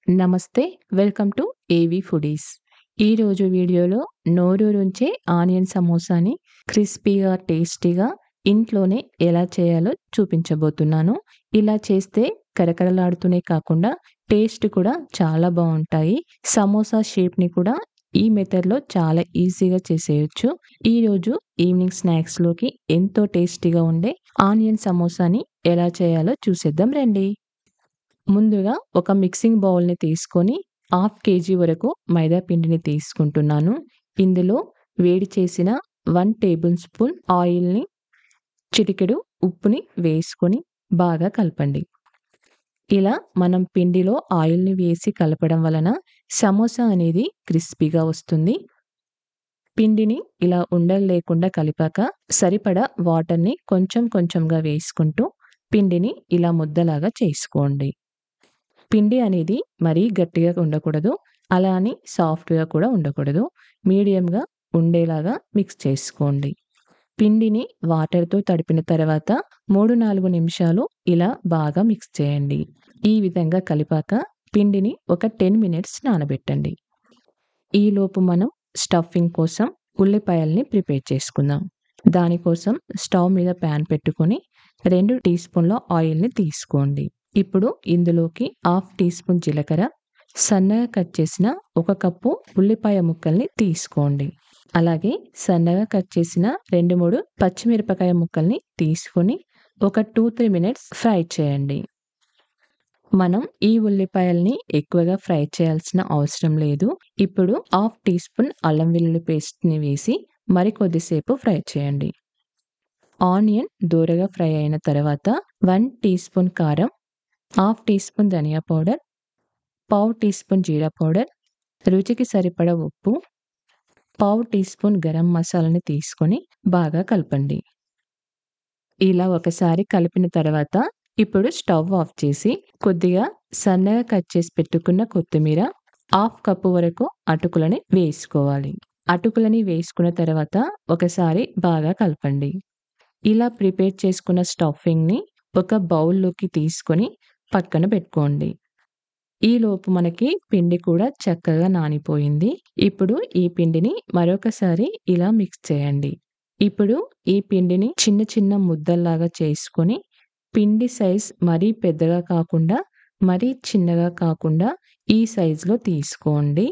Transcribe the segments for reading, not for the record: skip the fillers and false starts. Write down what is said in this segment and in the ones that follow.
నమస్తే. Welcome to AV foodies. ఈరోజు వీడియోలో నోరూరించే ఆనియన్ సమోసాని క్రిస్పీగా, టేస్టీగా ఇంట్లోనే ఎలా చేయాలో చూపించబోతున్నాను. ఇలా చేస్తే కరకరలాడుతూనే కాకుండా టేస్ట్ కూడా చాలా బావుంటాయి. సమోసా షేప్‌ని కూడా ఈ మెథడ్‌లో చాలా ఈజీగా చేసేయొచ్చు. ఈరోజు ఈవినింగ్ స్నాక్స్‌లోకి ఎంతో టేస్టీగా ఉండే ఆనియన్ సమోసాని ఎలా చేయాలో చూసేద్దాం రండి. ముందుగా ఒక మిక్సింగ్ బౌల్‌ని తీసుకొని హాఫ్ కేజీ వరకు మైదా పిండిని తీసుకుంటున్నాను. ఇందులో వేడి చేసిన 1 టేబుల్ స్పూన్ ఆయిల్‌ని, చిటికెడు ఉప్పుని వేసుకొని బాగా కలపండి. ఇలా మనం పిండిలో ఆయిల్‌ని వేసి కలపడం వలన సమోసా అనేది క్రిస్పీగా వస్తుంది. పిండిని ఇలా ఉండలు లేకుండా కలిపాక సరిపడా వాటర్‌ని కొంచెం కొంచెంగా వేసుకుంటూ పిండిని ఇలా ముద్దలాగా చేసుకోండి. పిండి అనేది మరీ గట్టిగా ఉండకూడదు. అలా అని సాఫ్ట్‌గా కూడా ఉండకూడదు. మీడియంగా ఉండేలాగా మిక్స్ చేసుకోండి. పిండిని వాటర్‌తో తడిపిన తర్వాత 3, 4 నిమిషాలు ఇలా బాగా మిక్స్ చేయండి. ఈ విధంగా కలిపాక పిండిని ఒక 10 మినిట్స్ నానబెట్టండి. ఈలోపు మనం స్టఫింగ్ కోసం ఉల్లిపాయల్ని ప్రిపేర్ చేసుకుందాం. దానికోసం స్టవ్ మీద పాన్ పెట్టుకొని 2 టీ స్పూన్ల ఆయిల్‌ని తీసుకోండి. ఇప్పుడు ఇందులోకి హాఫ్ టీ స్పూన్ జీలకర్ర, సన్నగా కట్ చేసిన 1 కప్పు ఉల్లిపాయ ముక్కల్ని తీసుకోండి. అలాగే సన్నగా కట్ చేసిన 2, 3 పచ్చిమిరపకాయ ముక్కల్ని తీసుకొని ఒక 2, 3 మినిట్స్ ఫ్రై చేయండి. మనం ఈ ఉల్లిపాయల్ని ఎక్కువగా ఫ్రై చేయాల్సిన అవసరం లేదు. ఇప్పుడు హాఫ్ టీ స్పూన్ అల్లం వెల్లుల్లి పేస్ట్‌ని వేసి మరికొద్దిసేపు ఫ్రై చేయండి. ఆనియన్ దూరగా ఫ్రై అయిన తర్వాత 1 టీ స్పూన్ కారం, హాఫ్ టీ స్పూన్ ధనియా పౌడర్, పావు టీ స్పూన్ జీరా పౌడర్, రుచికి సరిపడా ఉప్పు, పావు టీ స్పూన్ గరం మసాలాని తీసుకొని బాగా కలపండి. ఇలా ఒకసారి కలిపిన తర్వాత ఇప్పుడు స్టవ్ ఆఫ్ చేసి కొద్దిగా సన్నగా కట్ చేసి పెట్టుకున్న కొత్తిమీర, హాఫ్ కప్పు వరకు అటుకులని వేసుకోవాలి. అటుకులని వేసుకున్న తర్వాత ఒకసారి బాగా కలపండి. ఇలా ప్రిపేర్ చేసుకున్న స్టఫింగ్‌ని ఒక బౌల్‌లోకి తీసుకొని పక్కన పెట్టుకోండి. ఈలోపు మనకి పిండి కూడా చక్కగా నానిపోయింది. ఇప్పుడు ఈ పిండిని మరొకసారి ఇలా మిక్స్ చేయండి. ఇప్పుడు ఈ పిండిని చిన్న చిన్న ముద్దల్లాగా చేసుకొని పిండి సైజ్ మరీ పెద్దగా కాకుండా, మరీ చిన్నగా కాకుండా ఈ సైజులో తీసుకోండి.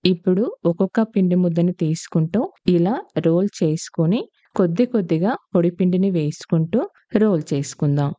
ఇప్పుడు ఒక్కొక్క పిండి ముద్దని తీసుకుంటూ ఇలా రోల్ చేసుకొని కొద్ది కొద్దిగా పొడి పిండిని వేసుకుంటూ రోల్ చేసుకుందాం.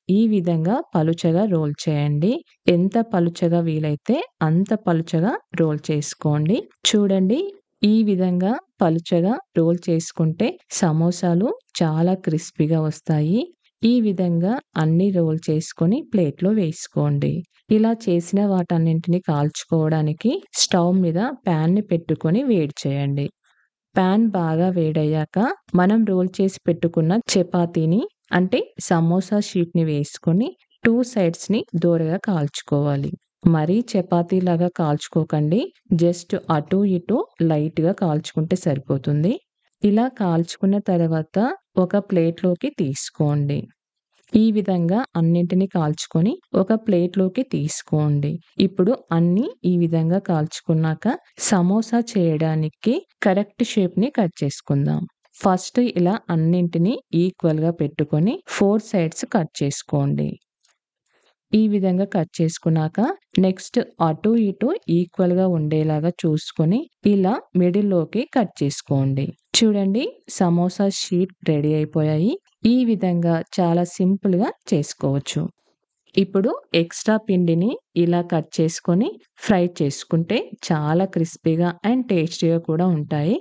ఈ విధంగా పలుచగా రోల్ చేయండి. ఎంత పలుచగా వీలైతే అంత పలుచగా రోల్ చేసుకోండి. చూడండి, ఈ విధంగా పలుచగా రోల్ చేసుకుంటే సమోసాలు చాలా క్రిస్పీగా వస్తాయి. ఈ విధంగా అన్ని రోల్ చేసుకొని ప్లేట్‌లో వేసుకోండి. ఇలా చేసిన వాటన్నింటిని కాల్చుకోవడానికి స్టవ్ మీద పాన్‌ని పెట్టుకొని వేడి చేయండి. పాన్ బాగా వేడయ్యాక మనం రోల్ చేసి పెట్టుకున్న చపాతీని అంటే సమోసా షీట్‌ని వేసుకొని 2 సైడ్స్‌ని దోరగా కాల్చుకోవాలి. మరీ చపాతీలాగా కాల్చుకోకండి. జస్ట్ అటు ఇటు లైట్‌గా కాల్చుకుంటే సరిపోతుంది. ఇలా కాల్చుకున్న తర్వాత ఒక ప్లేట్‌లోకి తీసుకోండి. ఈ విధంగా అన్నింటిని కాల్చుకొని ఒక ప్లేట్‌లోకి తీసుకోండి. ఇప్పుడు అన్నీ ఈ విధంగా కాల్చుకున్నాక సమోసా చేయడానికి కరెక్ట్ షేప్‌ని కట్ చేసుకుందాం. ఫస్ట్ ఇలా అన్నింటిని ఈక్వల్‌గా పెట్టుకొని 4 సైడ్స్ కట్ చేసుకోండి. ఈ విధంగా కట్ చేసుకున్నాక నెక్స్ట్ అటు ఇటు ఈక్వల్‌గా ఉండేలాగా చూసుకొని ఇలా మిడిల్‌లోకి కట్ చేసుకోండి. చూడండి, సమోసా షీట్ రెడీ అయిపోయాయి. ఈ విధంగా చాలా సింపుల్‌గా చేసుకోవచ్చు. ఇప్పుడు ఎక్స్‌ట్రా పిండిని ఇలా కట్ చేసుకొని ఫ్రై చేసుకుంటే చాలా క్రిస్పీగా అండ్ టేస్టీగా కూడా ఉంటాయి.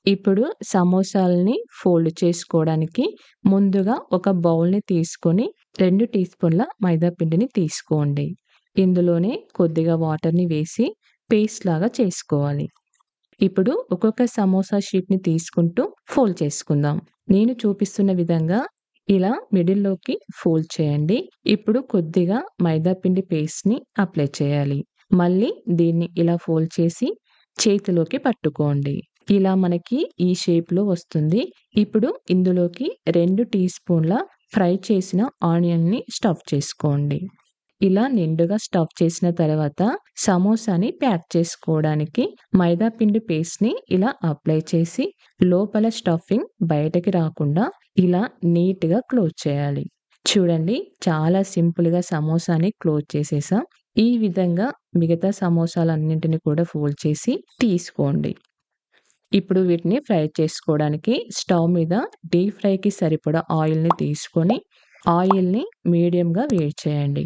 ఇప్పుడు సమోసాలని ఫోల్డ్ చేసుకోవడానికి ముందుగా ఒక బౌల్‌ని తీసుకొని 2 టీ స్పూన్ల మైదా పిండిని తీసుకోండి. ఇందులోనే కొద్దిగా వాటర్‌ని వేసి పేస్ట్ లాగా చేసుకోవాలి. ఇప్పుడు ఒక్కొక్క సమోసా షీట్‌ని తీసుకుంటూ ఫోల్డ్ చేసుకుందాం. నేను చూపిస్తున్న విధంగా ఇలా మిడిల్‌లోకి ఫోల్డ్ చేయండి. ఇప్పుడు కొద్దిగా మైదా పిండి పేస్ట్‌ని అప్లై చేయాలి. మళ్ళీ దీన్ని ఇలా ఫోల్డ్ చేసి చేతిలోకి పట్టుకోండి. ఇలా మనకి ఈ షేప్‌లో వస్తుంది. ఇప్పుడు ఇందులోకి 2 టీ స్పూన్ల ఫ్రై చేసిన ఆనియన్‌ని స్టఫ్ చేసుకోండి. ఇలా నిండుగా స్టఫ్ చేసిన తర్వాత సమోసాని ప్యాక్ చేసుకోవడానికి మైదా పిండి పేస్ట్‌ని ఇలా అప్లై చేసి లోపల స్టఫింగ్ బయటకి రాకుండా ఇలా నీట్‌గా క్లోజ్ చేయాలి. చూడండి, చాలా సింపుల్‌గా సమోసాని క్లోజ్ చేసేసాం. ఈ విధంగా మిగతా సమోసాలన్నింటిని కూడా ఫోల్డ్ చేసి తీసుకోండి. ఇప్పుడు వీటిని ఫ్రై చేసుకోవడానికి స్టవ్ మీద డీప్ ఫ్రైకి సరిపడా ఆయిల్‌ని తీసుకొని ఆయిల్‌ని మీడియంగా వేడి చేయండి.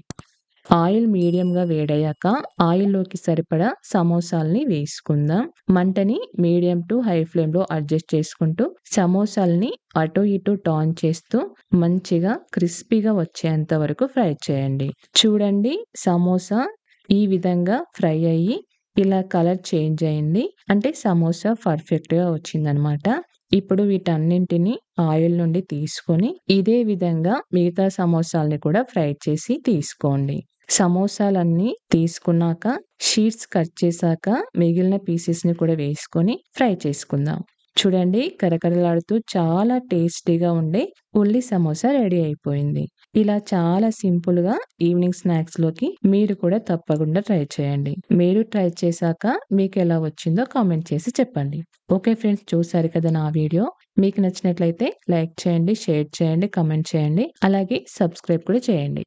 ఆయిల్ మీడియంగా వేడయ్యాక ఆయిల్‌లోకి సరిపడా సమోసాల్ని వేసుకుందాం. మంటని మీడియం టు హై ఫ్లేమ్‌లో అడ్జస్ట్ చేసుకుంటూ సమోసాల్ని అటు ఇటు టర్న్ చేస్తూ మంచిగా క్రిస్పీగా వచ్చేంత వరకు ఫ్రై చేయండి. చూడండి, సమోసా ఈ విధంగా ఫ్రై అయ్యి ఇలా కలర్ చేంజ్ అయింది. అంటే సమోసా పర్ఫెక్ట్‌గా వచ్చిందనమాట. ఇప్పుడు వీటన్నింటిని ఆయిల్ నుండి తీసుకొని ఇదే విధంగా మిగతా సమోసాల్ని కూడా ఫ్రై చేసి తీసుకోండి. సమోసాలన్నీ తీసుకున్నాక షీట్స్ కట్ చేశాక మిగిలిన పీసెస్‌ని కూడా వేసుకొని ఫ్రై చేసుకుందాం. చూడండి, కరకరలాడుతూ చాలా టేస్టీగా ఉండే ఉల్లి సమోసా రెడీ అయిపోయింది. ఇలా చాలా సింపుల్‌గా ఈవినింగ్ స్నాక్స్‌లోకి మీరు కూడా తప్పకుండా ట్రై చేయండి. మీరు ట్రై చేశాక మీకెలా వచ్చిందో కామెంట్ చేసి చెప్పండి. ఓకే ఫ్రెండ్స్, చూసారు కదా నా వీడియో. మీకు నచ్చినట్లయితే లైక్ చేయండి, షేర్ చేయండి, కామెంట్ చేయండి. అలాగే సబ్స్క్రైబ్ కూడా చేయండి.